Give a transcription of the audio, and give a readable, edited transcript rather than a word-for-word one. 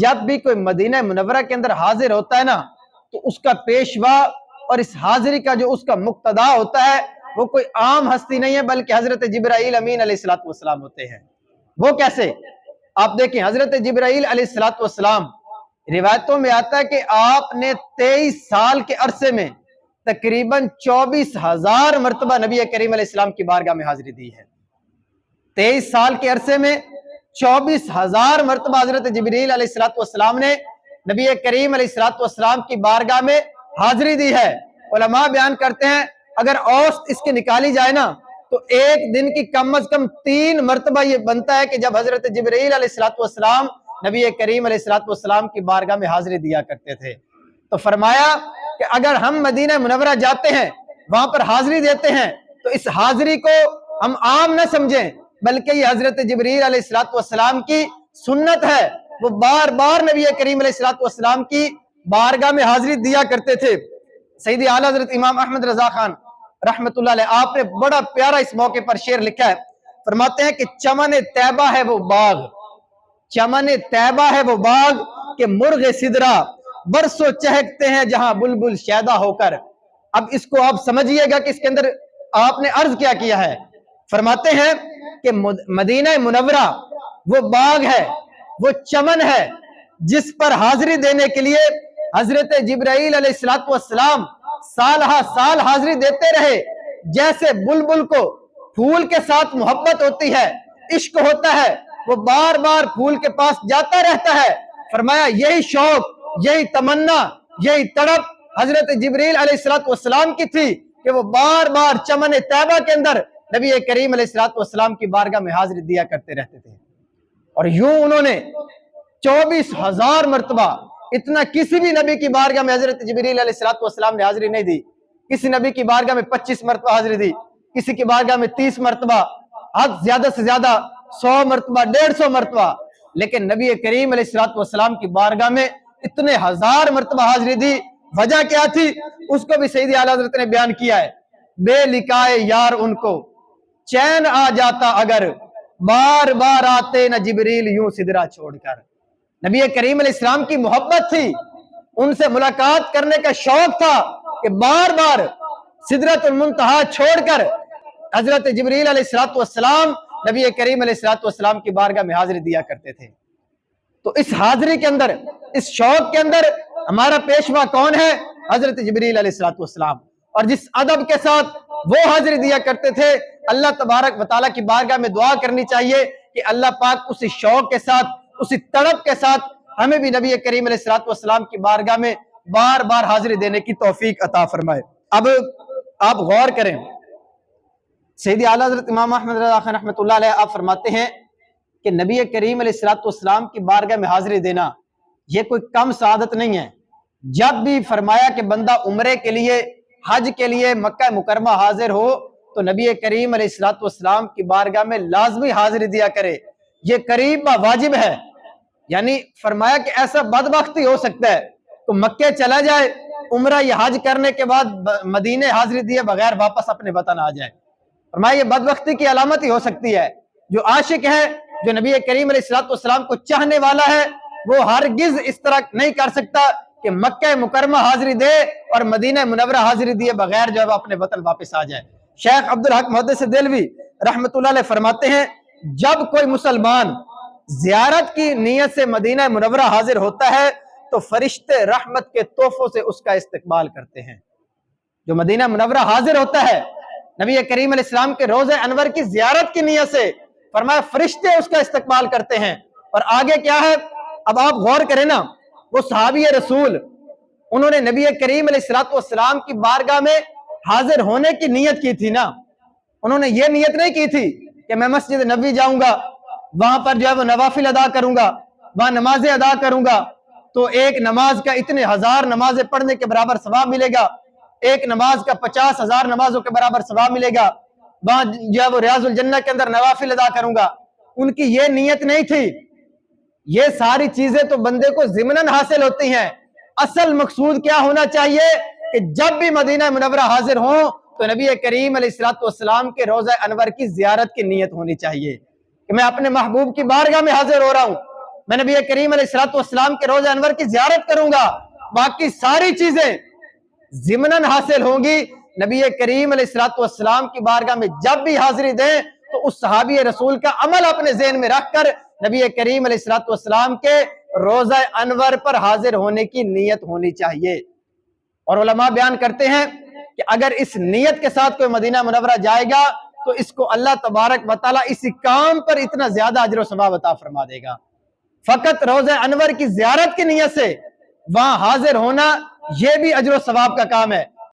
جب بھی کوئی مدینہ منورہ کے اندر حاضر ہوتا ہے نا تو اس کا پیشوا اور اس حاضری کا جو اس کا مقتدا ہوتا ہے وہ کوئی عام ہستی نہیں ہے بلکہ حضرت جبرائیل امین علیہ السلام ہوتے ہیں۔ وہ کیسے؟ آپ دیکھیں حضرت جبرائیل علیہ السلام روایتوں میں آتا ہے کہ آپ نے 23 سال کے عرصے میں تقریباً 24,000 مرتبہ نبی کریم علیہ السلام کی بارگاہ میں حاضری دی ہے۔ 23 سال کے عرصے میں 24,000 مرتبہ حضرت جبرائیل علیہ السلام نے نبی کریم علیہ السلام کی بارگاہ میں حاضری دی ہے۔ علماء بیان کرتے ہیں اگر اوسط اس کے نکالی جائے نا تو ایک دن کی کم از کم 3 مرتبہ یہ بنتا ہے کہ جب حضرت جبرائیل علیہ السلام نبی کریم علیہ السلام کی بارگاہ میں حاضری دیا کرتے تھے۔ تو فرمایا کہ اگر ہم مدینہ منورہ جاتے ہیں وہاں پر حاضری دیتے ہیں تو اس حاضری کو ہم عام نہ سمجھیں بلکہ یہ حضرت جبرائیل علیہ السلام کی سنت ہے۔ وہ بار بار نبی کریم علیہ السلام کی بارگاہ میں حاضری دیا کرتے تھے۔ سیدی اعلیٰ حضرت امام احمد رضا خان رحمت اللہ علیہ آپ نے بڑا پیارا اس موقع پر شعر لکھا ہے، فرماتے ہیں کہ چمن طیبہ ہے وہ باغ، چمن طیبہ ہے وہ باغ کہ مرغ سدرہ برسوں چہکتے ہیں جہاں بلبل شیدا ہو کر۔ اب اس کو آپ سمجھئے گا کہ اس کے اندر آپ نے عرض کیا ہے۔ فرماتے ہیں کہ مدینہ منورہ وہ باغ ہے، وہ چمن ہے جس پر حاضری دینے کے لیے حضرت جبرائیل علیہ السلام سالہ سال حاضری دیتے رہے۔ جیسے بلبل کو پھول کے ساتھ محبت ہوتی ہے، عشق ہوتا ہے، وہ بار بار پھول کے پاس جاتا رہتا ہے۔ فرمایا یہی شوق، یہی تمنا، یہی تڑپ حضرت جبرائیل علیہ السلام کی تھی کہ وہ بار بار چمن طیبہ کے اندر نبی کریم علیہ السلام کی بارگاہ میں حاضری دیا کرتے رہتے تھے۔ اور یوں انہوں نے 24,000 مرتبہ، اتنا کسی بھی نبی کی بارگاہ میں حضرت جبرائیل علیہ السلام نے حاضری نہیں دی۔ کسی نبی کی بارگاہ میں 25 مرتبہ حاضری دی، کسی کی بارگاہ میں 30 مرتبہ، حد زیادہ سے زیادہ 100 مرتبہ، 150 مرتبہ، لیکن نبی کریم علیہ السلام کی بارگاہ میں اتنے ہزار مرتبہ حاضری دی۔ وجہ کیا تھی اس کو بھی سیدی اعلیٰ حضرت نے بیان کیا ہے۔ بے لکھائے یار ان کو چین آ جاتا اگر بار بار آتے نہ جبریل یوں سدرہ چھوڑ کر۔ نبی کریم علیہ السلام کی محبت تھی، ان سے ملاقات کرنے کا شوق تھا کہ بار بار سدرۃ المنتہا چھوڑ کر حضرت جبریل علیہ السلام نبی کریم علیہ السلام کی بارگاہ میں حاضری دیا کرتے تھے۔ تو اس حاضری کے اندر، اس شوق کے اندر ہمارا پیشوا کون ہے؟ حضرت جبریل علیہ السلام۔ اور جس ادب کے ساتھ وہ حاضری دیا کرتے تھے، اللہ تبارک و تعالیٰ کی بارگاہ میں دعا کرنی چاہیے کہ اللہ پاک اسی شوق کے ساتھ، اسی تڑپ کے ساتھ ہمیں بھی نبی کریم علیہ السلام کی بارگاہ میں بار بار حاضری دینے کی توفیق عطا فرمائے۔ اب آپ غور کریں، سیدی اعلیٰ حضرت امام احمد رضا خان رحمۃ اللہ علیہ آپ فرماتے ہیں کہ نبی کریم علیہ السلام کی بارگاہ میں حاضری دینا یہ کوئی کم سعادت نہیں ہے۔ جب بھی فرمایا کہ بندہ عمرے کے لیے، حج کے لیے مکہ مکرمہ حاضر ہو تو نبی کریم علیہ السلام کی بارگاہ میں لازمی حاضری دیا کرے، یہ قریب واجب ہے۔ یعنی فرمایا کہ ایسا بدبخت ہی ہو سکتا ہے تو مکے چلا جائے، عمرہ یا حج کرنے کے بعد مدینے حاضری دیے بغیر واپس اپنے وطن آ جائے۔ فرمایا یہ بدبختی کی علامت ہی ہو سکتی ہے۔ جو عاشق ہے، جو نبی کریم علیہ السلام کو چاہنے والا ہے، وہ ہرگز اس طرح نہیں کر سکتا کہ مکہ مکرمہ حاضری دے اور مدینہ منورہ حاضری دیے بغیر جو ہے اپنے وطن واپس آ جائے۔ شیخ عبدالحق محدث دہلوی رحمت اللہ علیہ فرماتے ہیں جب کوئی مسلمان زیارت کی نیت سے مدینہ منورہ حاضر ہوتا ہے تو فرشتے رحمت کے تحفوں سے اس کا استقبال کرتے ہیں۔ جو مدینہ منورہ حاضر ہوتا ہے نبی کریم علیہ السلام کے روضہ انور کی زیارت کی نیت سے، فرمایا فرشتے اس کا استقبال کرتے ہیں۔ اور آگے کیا ہے؟ اب آپ غور کریں نا، وہ صحابی رسول انہوں نے نبی کریم علیہ السلام کی بارگاہ میں حاضر ہونے کی نیت کی تھی نا، انہوں نے یہ نیت نہیں کی تھی کہ میں مسجد نبوی جاؤں گا، وہاں پر جو ہے وہ نوافل ادا کروں گا، وہاں نمازیں ادا کروں گا تو ایک نماز کا اتنے ہزار نمازیں پڑھنے کے برابر ثواب ملے گا، ایک نماز کا 50,000 نمازوں کے برابر ثواب ملے گا، وہاں جو ہے وہ ریاض الجنہ کے اندر نوافل ادا کروں گا۔ ان کی یہ نیت نہیں تھی۔ یہ ساری چیزیں تو بندے کو ضمناً حاصل ہوتی ہیں، اصل مقصود کیا ہونا چاہیے کہ جب بھی مدینہ منورہ حاضر ہوں تو نبی کریم علیہ السلام کے روضہ انور کی زیارت کی نیت ہونی چاہیے کہ میں اپنے محبوب کی بارگاہ میں حاضر ہو رہا ہوں، میں نبی کریم علیہ السلام کے روضہ انور کی زیارت کروں گا، باقی ساری چیزیں ضمناً حاصل ہوں گی۔ نبی کریم علیہ السلام کی بارگاہ میں جب بھی حاضری دیں تو اس صحابی رسول کا عمل اپنے ذہن میں رکھ کر نبی کریم علیہ السلام کے روضہ انور پر حاضر ہونے کی نیت ہونی چاہیے۔ اور علماء بیان کرتے ہیں کہ اگر اس نیت کے ساتھ کوئی مدینہ منورہ جائے گا تو اس کو اللہ تبارک و تعالیٰ اسی کام پر اتنا زیادہ اجر و ثواب عطا فرما دے گا۔ فقط روضہ انور کی زیارت کی نیت سے وہاں حاضر ہونا یہ بھی اجر و ثواب کا کام ہے،